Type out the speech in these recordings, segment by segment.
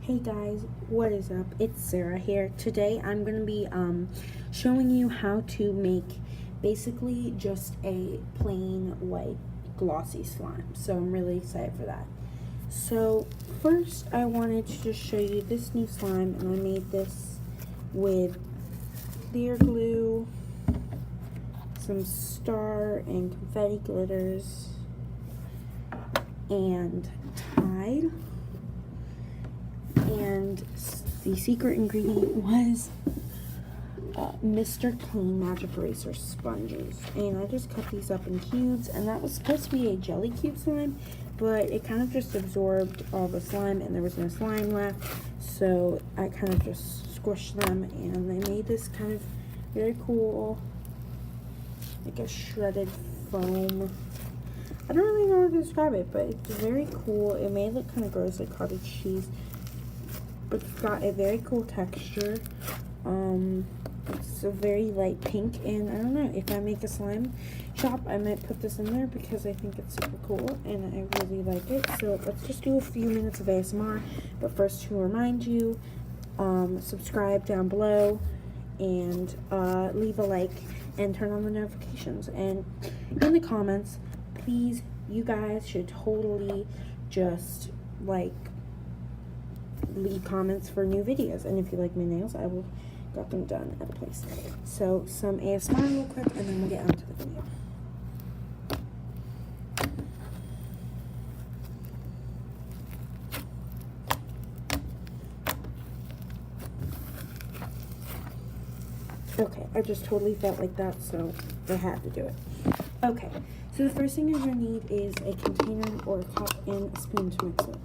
Hey guys, what is up? It's Sarah here. Today I'm going to be showing you how to make basically just a plain white glossy slime. So I'm really excited for that. So first I wanted to just show you this new slime, and I made this with clear glue, some star and confetti glitters, and Tide. And the secret ingredient was Mr. Clean Magic Eraser sponges. And I just cut these up in cubes, and that was supposed to be a jelly cube slime, but it kind of just absorbed all the slime and there was no slime left. So I kind of just squished them, and they made this kind of very cool, like a shredded foam. I don't really know how to describe it, but it's very cool. It may look kind of gross, like cottage cheese, but it's got a very cool texture. It's a very light pink, and I don't know, if I make a slime shop, I might put this in there because I think it's super cool and I really like it. So let's just do a few minutes of ASMR. But first, to remind you, subscribe down below and leave a like and turn on the notifications. And in the comments, please, you guys should totally just like leave comments for new videos, and if you like my nails, I will got them done at a place. So some ASMR real quick, and then we'll get onto the video. Okay, I just totally felt like that, so I had to do it. Okay, so the first thing you're going to need is a container or a cup and a spoon to mix it.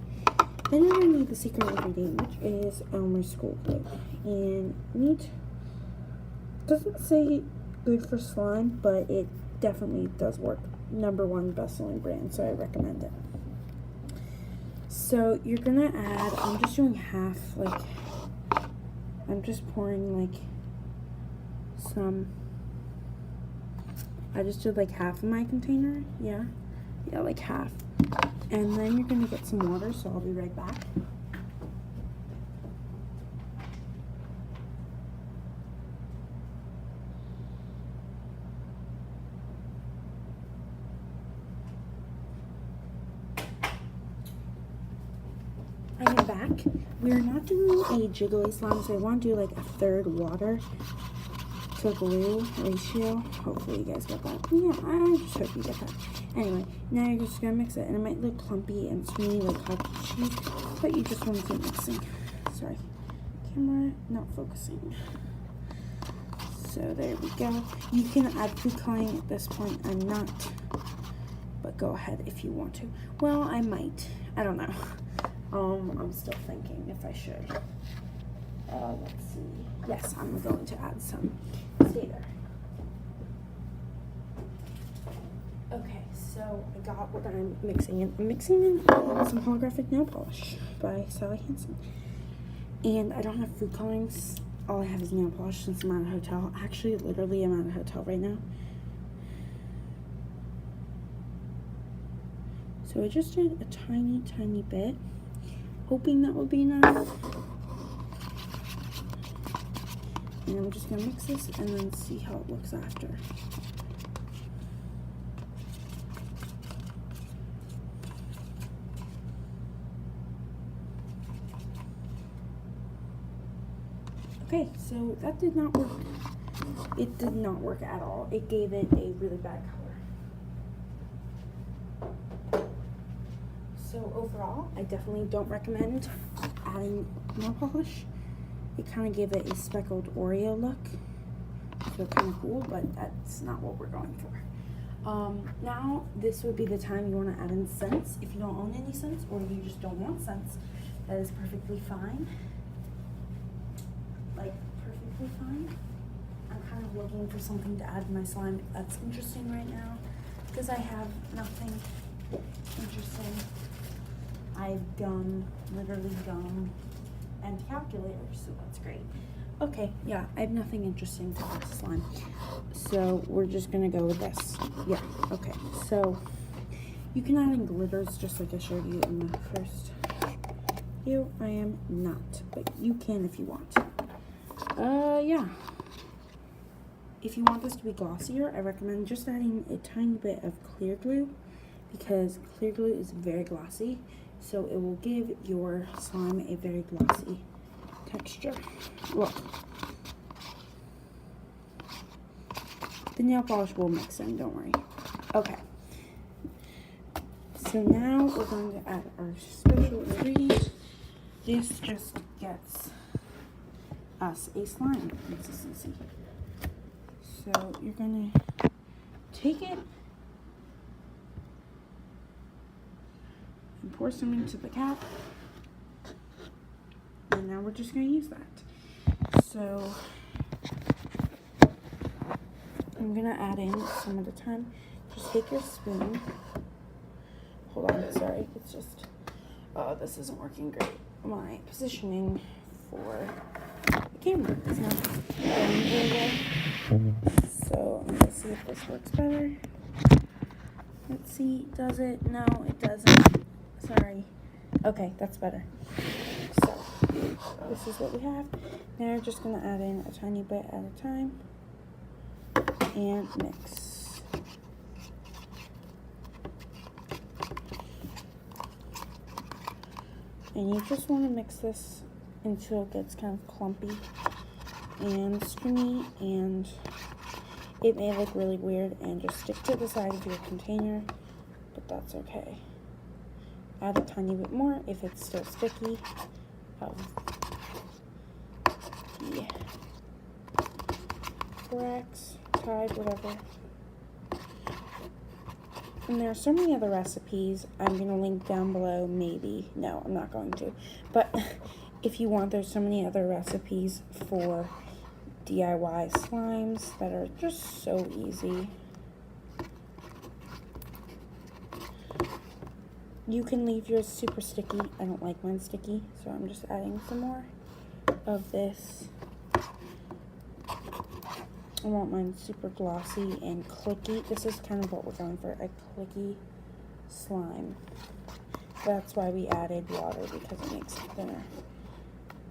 Then you're going to need the secret ingredient, which is Elmer's School Glue. And it doesn't say good for slime, but it definitely does work. #1 best-selling brand, so I recommend it. So you're going to add, I'm just doing half, like, I'm just pouring, like, I just did, like, half of my container, yeah, like half. And then you're going to get some water, so I'll be right back. I am back. We're not doing a jiggly slime, so I want to do like a third water to glue ratio. Hopefully you guys get that. Yeah, I just hope you get that. Anyway, now you're just gonna mix it, and it might look clumpy and swingy like cottage cheese, but you just want to keep mixing. Sorry, camera not focusing. So there we go. You can add food coloring at this point. I'm not, but go ahead if you want to. Well, I might. I don't know. I'm still thinking if I should. Let's see. Yes, I'm going to add some. Stay there. Okay, so I got what I'm mixing in. I'm mixing in some holographic nail polish by Sally Hansen. And I don't have food colorings. All I have is nail polish since I'm at a hotel. Actually, literally, I'm at a hotel right now. So I just did a tiny, tiny bit, hoping that would be enough. And I'm just gonna mix this and then see how it looks after. Okay, so that did not work. It did not work at all. It gave it a really bad color. So overall, I definitely don't recommend adding nail polish. It kind of gave it a speckled Oreo look. So kind of cool, but that's not what we're going for. Now, this would be the time you want to add in scents. If you don't own any scents, or you just don't want scents, that is perfectly fine. Like, perfectly fine. I'm kind of looking for something to add to my slime that's interesting right now, because I have nothing interesting. I've done, literally gum and calculators, so that's great. Okay, yeah, I have nothing interesting to add to slime, so we're just gonna go with this. Yeah, okay, so you can add in glitters just like I showed you in the first Ew, I am not, but you can if you want. Yeah. If you want this to be glossier, I recommend just adding a tiny bit of clear glue, because clear glue is very glossy, so it will give your slime a very glossy texture. Look. The nail polish will mix in, don't worry. Okay. So now we're going to add our special ingredient. This just gets us a slime consistency. So you're going to take it and pour some into the cap. And now we're just going to use that. So I'm going to add in some at a time. Just take your spoon. Hold on, sorry, it's just, oh, this isn't working great. My positioning for the camera is not going very well. So I'm gonna see if this works better. Let's see, does it? No, it doesn't. Sorry. Okay, that's better. So this is what we have. Now we're just gonna add in a tiny bit at a time and mix. And you just want to mix this until it gets kind of clumpy and stringy, and it may look really weird and just stick to the side of your container, but that's okay. Add a tiny bit more if it's still sticky of the borax, Tide, whatever. And there are so many other recipes. I'm going to link down below, maybe. No, I'm not going to. But if you want, there's so many other recipes for DIY slimes that are just so easy. You can leave yours super sticky. I don't like mine sticky, so I'm just adding some more of this. I want mine super glossy and clicky. This is kind of what we're going for, a clicky slime. That's why we added water, because it makes it thinner.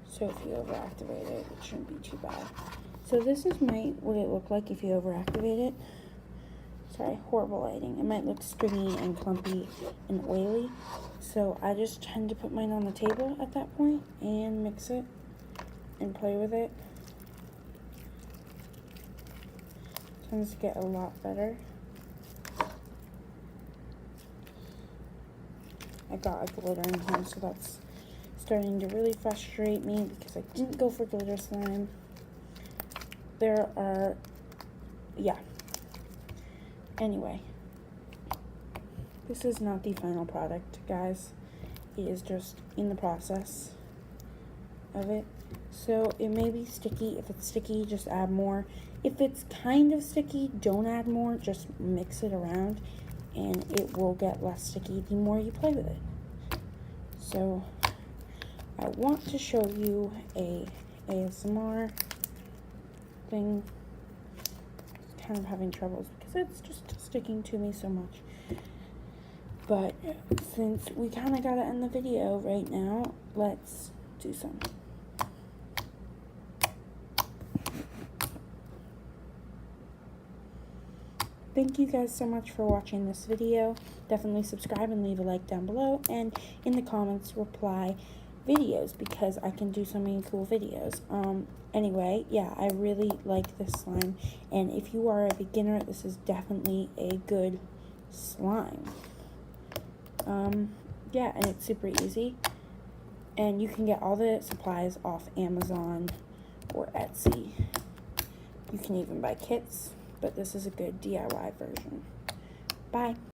So if you overactivate it, it shouldn't be too bad. So this is what it look like if you overactivate it. Sorry, horrible lighting. It might look stringy and clumpy and oily. So I just tend to put mine on the table at that point and mix it and play with it. Tends to get a lot better. I got a glitter in here, so that's starting to really frustrate me because I didn't go for glitter slime. There are, yeah. Anyway, this is not the final product, guys. It is just in the process of it. So it may be sticky. If it's sticky, just add more. If it's kind of sticky, don't add more. Just mix it around and it will get less sticky the more you play with it. So I want to show you a ASMR thing. Kind of having troubles because it's just sticking to me so much. But since we kind of got to end the video right now, let's do some. Thank you guys so much for watching this video. Definitely subscribe and leave a like down below, and in the comments reply videos because I can do so many cool videos. Anyway, yeah, I really like this slime, and if you are a beginner, this is definitely a good slime. Yeah, and it's super easy, and you can get all the supplies off Amazon or Etsy. You can even buy kits, but this is a good DIY version. Bye.